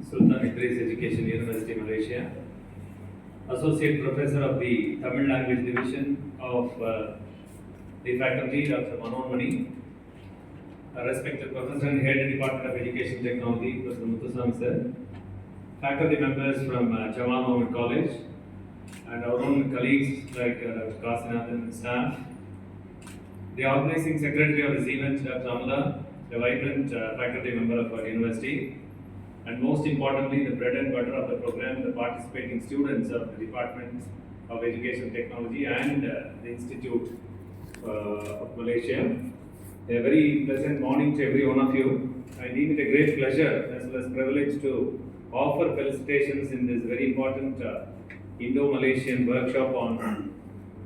Sultan Idris Education University, Malaysia, Associate Professor of the Tamil Language Division of the Faculty, Dr. Manon Mani, respected Professor and Head Department of Education Technology, Dr. Muthuswamy Sir, faculty members from Jamal Mohammed College, and our own colleagues like Dr.S.Senthilnathan and staff, the organizing secretary of this event, Dr. Amla, a vibrant faculty member of our university, and most importantly, the bread and butter of the program, the participating students of the Department of Education Technology and the Institute of Malaysia. A very pleasant morning to every one of you. I deem it a great pleasure as well as privilege to offer felicitations in this very important Indo Malaysian workshop on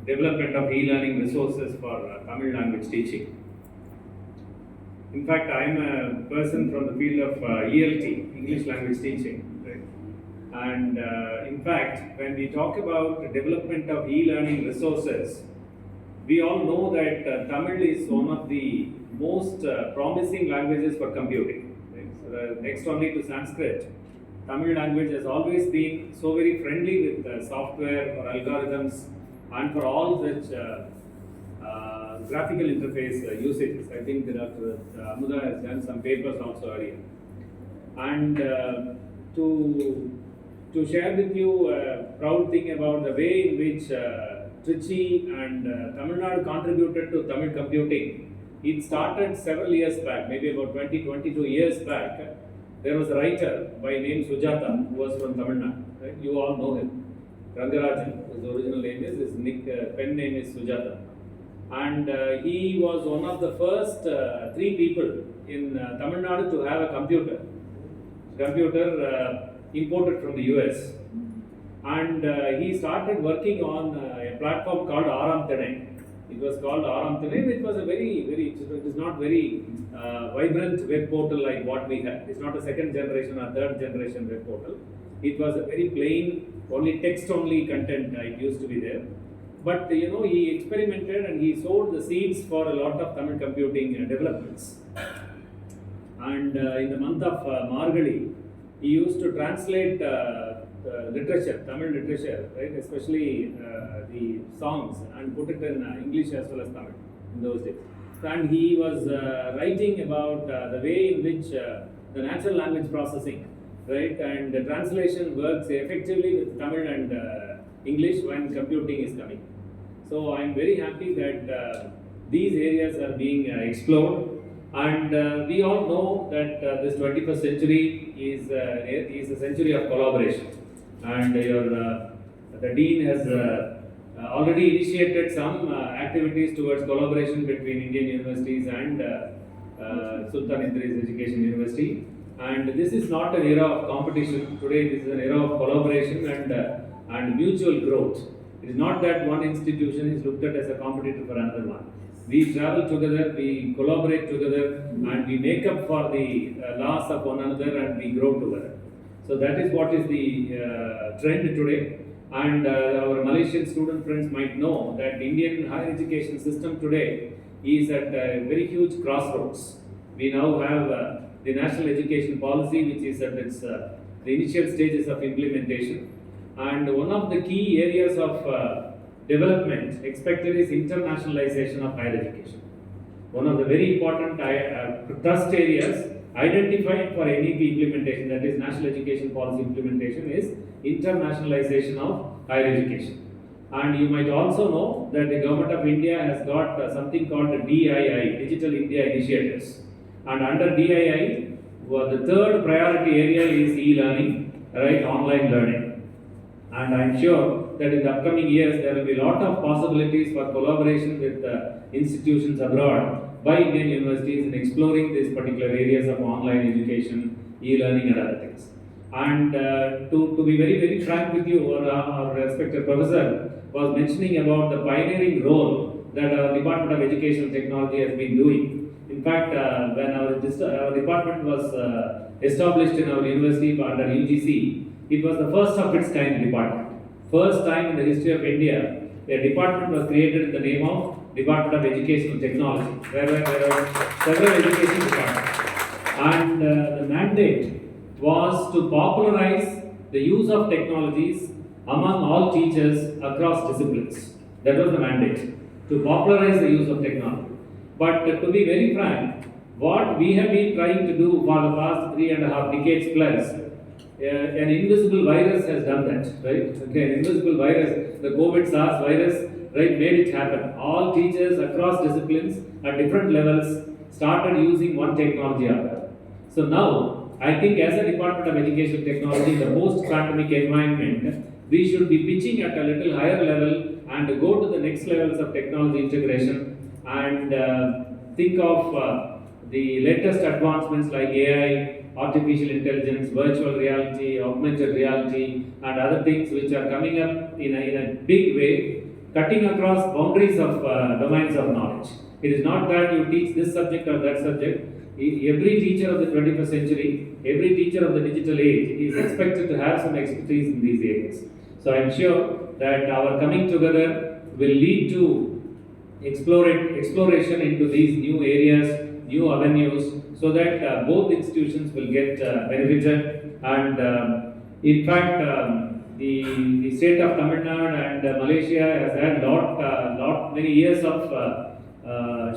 development of e-learning resources for Tamil language teaching. In fact, I am a person from the field of ELT, English language teaching. Right? And in fact, when we talk about the development of e-learning resources, we all know that Tamil is one of the most promising languages for computing. Right? So, next only to Sanskrit, Tamil language has always been so very friendly with software or algorithms and for all such graphical interface usages. I think Dr. Amuda has done some papers also earlier. And to share with you a proud thing about the way in which Trichy and Tamil Nadu contributed to Tamil computing. It started several years back, maybe about 22 years back. There was a writer by name Sujata who was from Tamil Nadu. Right? You all know him. Rangarajan, his original name is, his pen name is Sujata. And he was one of the first 3 people in Tamil Nadu to have a computer imported from the US. And he started working on a platform called Aramthanai. It was called Aramthanai, which was a it is not very vibrant web portal like what we have. It's not a second generation or third generation web portal. It was a very plain, only text only content it used to be there. But he experimented and he sowed the seeds for a lot of Tamil computing developments. And in the month of Margali, he used to translate literature, Tamil literature, right, especially the songs, and put it in English as well as Tamil in those days. And he was writing about the way in which the natural language processing, right, and the translation works effectively with Tamil and English when computing is coming. So I am very happy that these areas are being explored, and we all know that this 21st century is a century of collaboration, and the Dean has already initiated some activities towards collaboration between Indian universities and Sultan Idris Education University. And this is not an era of competition. Today, this is an era of collaboration and mutual growth. It is not that one institution is looked at as a competitor for another one. We travel together, we collaborate together, and we make up for the loss of one another, and we grow together. So that is what is the trend today. And our Malaysian student friends might know that the Indian higher education system today is at a very huge crossroads. We now have the National Education Policy, which is at its the initial stages of implementation. And one of the key areas of development expected is internationalization of higher education. One of the very important thrust areas identified for NEP implementation, that is National Education Policy implementation, is internationalization of higher education. And you might also know that the Government of India has got something called the DII, Digital India Initiatives. And under DII, the third priority area is e-learning, right, online learning. And I am sure that in the upcoming years there will be a lot of possibilities for collaboration with institutions abroad by Indian universities in exploring these particular areas of online education, e-learning and other things. And to be very frank with you, our respected professor was mentioning about the pioneering role that our Department of Education Technology has been doing. In fact, when our department was established in our university under UGC, it was the first of its kind department. First time in the history of India, a department was created in the name of Department of Educational Technology, where there are several education departments. And the mandate was to popularize the use of technologies among all teachers across disciplines. That was the mandate, to popularize the use of technology. But to be very frank, what we have been trying to do for the past 3.5 decades plus, an invisible virus has done that, right? Okay, an invisible virus, the COVID SARS virus, right, made it happen. All teachers across disciplines at different levels started using one technology or other. So now, I think as a Department of Education Technology, in the post-pandemic environment, we should be pitching at a little higher level and go to the next levels of technology integration and think of the latest advancements like AI, artificial intelligence, virtual reality, augmented reality, and other things which are coming up in a big way, cutting across boundaries of domains of knowledge. It is not that you teach this subject or that subject. Every teacher of the 21st century, every teacher of the digital age is expected to have some expertise in these areas. So I am sure that our coming together will lead to exploration into these new areas, new avenues, so that both institutions will get benefited. And in fact, the state of Tamil Nadu and Malaysia has had many years of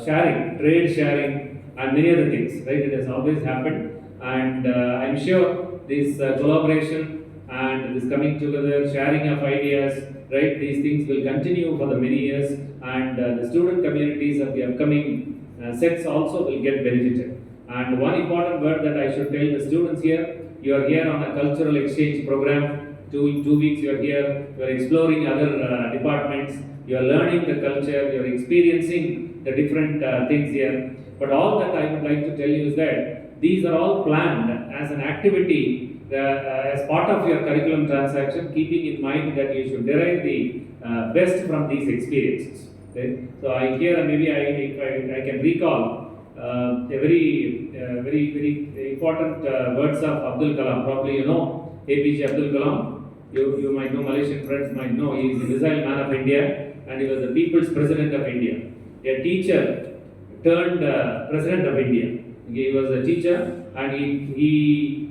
sharing, trade sharing, and many other things, right? It has always happened, and I'm sure this collaboration and this coming together, sharing of ideas, right? These things will continue for the many years, and the student communities of the upcoming sets also will get benefited. And one important word that I should tell the students here: you are here on a cultural exchange program. 2 weeks you are here. You are exploring other departments. You are learning the culture. You are experiencing the different things here. But all that I would like to tell you is that these are all planned as an activity as part of your curriculum transaction, keeping in mind that you should derive the best from these experiences. Okay? So I here maybe I can recall a very important words of Abdul Kalam. Probably you know APJ Abdul Kalam. You might know, Malaysian friends might know. He is the missile man of India, and he was the people's president of India. A teacher turned president of India. He was a teacher, and he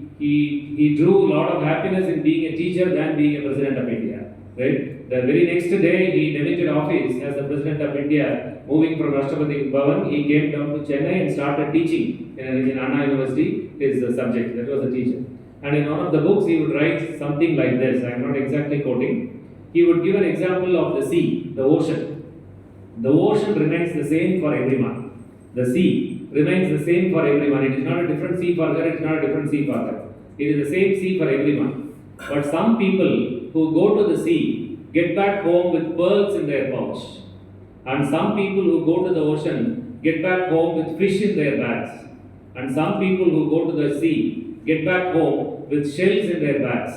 drew a lot of happiness in being a teacher than being a president of India. Right? The very next day, he demoted office as the president of India, moving from Rashtrapati Bhavan. He came down to Chennai and started teaching in Anna University his subject. That was a teacher. And in one of the books, he would write something like this. I am not exactly quoting. He would give an example of the sea, the ocean. The ocean remains the same for everyone. The sea remains the same for everyone. It is not a different sea for her, it is not a different sea for her. It is the same sea for everyone. But some people who go to the sea get back home with pearls in their pouch. And some people who go to the ocean get back home with fish in their bags. And some people who go to the sea get back home with shells in their bags.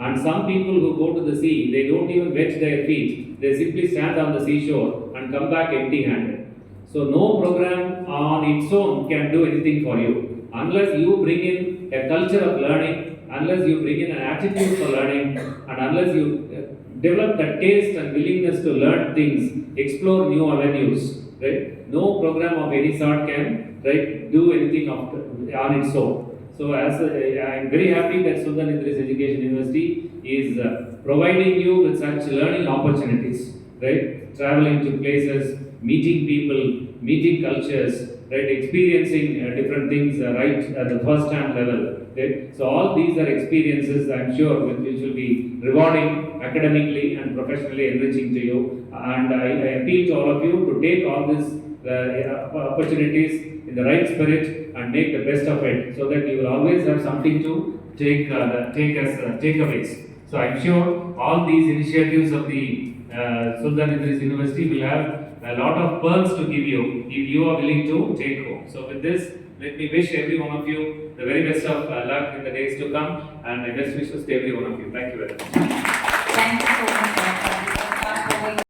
And some people who go to the sea, they don't even wet their feet. They simply stand on the seashore and come back empty-handed. So no program on its own can do anything for you unless you bring in a culture of learning, unless you bring in an attitude for learning, and unless you develop that taste and willingness to learn things, explore new avenues. Right? No program of any sort can do anything on its own. So I am very happy that Senthilnathan Education University is providing you with such learning opportunities, right? Traveling to places, meeting people, meeting cultures, right? Experiencing different things right at the first-hand level. Right? So all these are experiences, I am sure, which will be rewarding academically and professionally enriching to you. And I appeal to all of you to take all these opportunities in the right spirit and make the best of it, so that you will always have something to take as takeaways. So I'm sure all these initiatives of the Senthilnathan University will have a lot of pearls to give you if you are willing to take home. So with this, let me wish every one of you the very best of luck in the days to come, and my best wishes to every one of you. Thank you very much. Thank you so much.